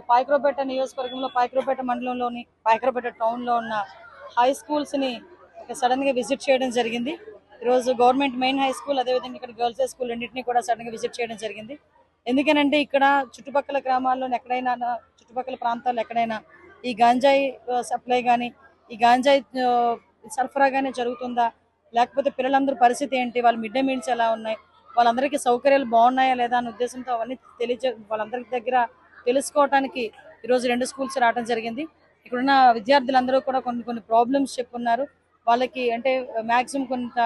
పాయకరావుపేట నియోజకవర్గంలో పాయకరావుపేట మండలంలోని పాయకరావుపేట టౌన్లో ఉన్న హై స్కూల్స్ని సడన్గా విజిట్ చేయడం జరిగింది. ఈరోజు గవర్నమెంట్ మెయిన్ హై స్కూల్, అదేవిధంగా ఇక్కడ గర్ల్స్ హై స్కూల్ రెండింటినీ కూడా సడన్గా విజిట్ చేయడం జరిగింది. ఎందుకనంటే ఇక్కడ చుట్టుపక్కల గ్రామాల్లో ఎక్కడైనా, చుట్టుపక్కల ప్రాంతాల్లో ఎక్కడైనా ఈ గాంజాయి సప్లై కానీ, ఈ గాంజాయి సరఫరా కానీ జరుగుతుందా, లేకపోతే పిల్లలందరూ పరిస్థితి ఏంటి, వాళ్ళ మిడ్ డే మీల్స్ ఎలా ఉన్నాయి, వాళ్ళందరికీ సౌకర్యాలు బాగున్నాయా లేదా అనే ఉద్దేశంతో అవన్నీ వాళ్ళందరి దగ్గర తెలుసుకోవడానికి ఈరోజు 2 స్కూల్స్ రావడం జరిగింది. ఇక్కడున్న విద్యార్థులందరూ కూడా కొన్ని ప్రాబ్లమ్స్ చెప్పుకున్నారు. వాళ్ళకి అంటే మ్యాక్సిమం కొంత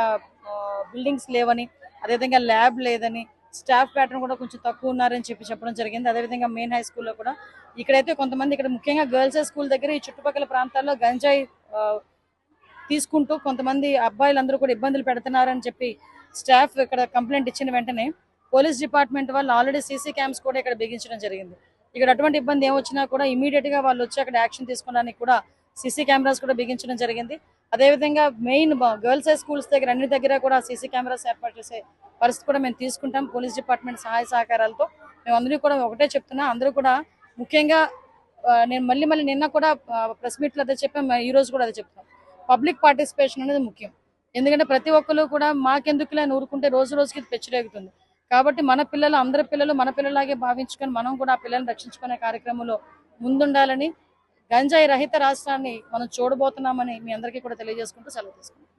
బిల్డింగ్స్ లేవని, అదేవిధంగా ల్యాబ్ లేదని, స్టాఫ్ ప్యాటర్న్ కూడా కొంచెం తక్కువ ఉన్నారని చెప్పడం జరిగింది. అదేవిధంగా మెయిన్ హై స్కూల్లో కూడా ఇక్కడైతే కొంతమంది, ఇక్కడ ముఖ్యంగా గర్ల్స్ హై స్కూల్ దగ్గర ఈ చుట్టుపక్కల ప్రాంతాల్లో గంజాయి తీసుకుంటూ కొంతమంది అబ్బాయిలందరూ కూడా ఇబ్బందులు పెడుతున్నారని చెప్పి స్టాఫ్ ఇక్కడ కంప్లైంట్ ఇచ్చిన వెంటనే పోలీస్ డిపార్ట్మెంట్ వాళ్ళు ఆల్రెడీ సీసీ క్యామ్స్ కూడా ఇక్కడ బిగించడం జరిగింది. ఇక్కడ అటువంటి ఇబ్బంది ఏమొచ్చినా కూడా ఇమీడియట్ గా వాళ్ళు వచ్చి అక్కడ యాక్షన్ తీసుకోవడానికి కూడా సీసీ కెమెరాస్ కూడా బిగించడం జరిగింది. అదేవిధంగా మెయిన్ గర్ల్స్ హై స్కూల్స్ దగ్గర అన్ని దగ్గర కూడా సీసీ కెమెరాస్ ఏర్పాటు చేసే పరిస్థితి కూడా మేము తీసుకుంటాం. పోలీస్ డిపార్ట్మెంట్ సహాయ సహకారాలతో మేము అందరూ కూడా ఒకటే చెప్తున్నా, అందరూ కూడా ముఖ్యంగా నేను మళ్ళీ నిన్న కూడా ప్రెస్ మీట్ లో అదే చెప్పాం, ఈ రోజు కూడా అదే చెప్తాం, పబ్లిక్ పార్టిసిపేషన్ అనేది ముఖ్యం. ఎందుకంటే ప్రతి ఒక్కరు కూడా మాకెందుకులే ఊరుకుంటే రోజు రోజుకి పెచ్చురేగుతుంది. కాబట్టి మన పిల్లలు, అందరి పిల్లలు మన పిల్లలాగే భావించుకొని మనం కూడా ఆ పిల్లల్ని రక్షించుకునే కార్యక్రమంలో ముందుండాలని, గంజాయి రహిత రాష్ట్రాన్ని మనం చూడబోతున్నామని మీ అందరికీ కూడా తెలియజేసుకుంటూ సెలవు తీసుకుంటాం.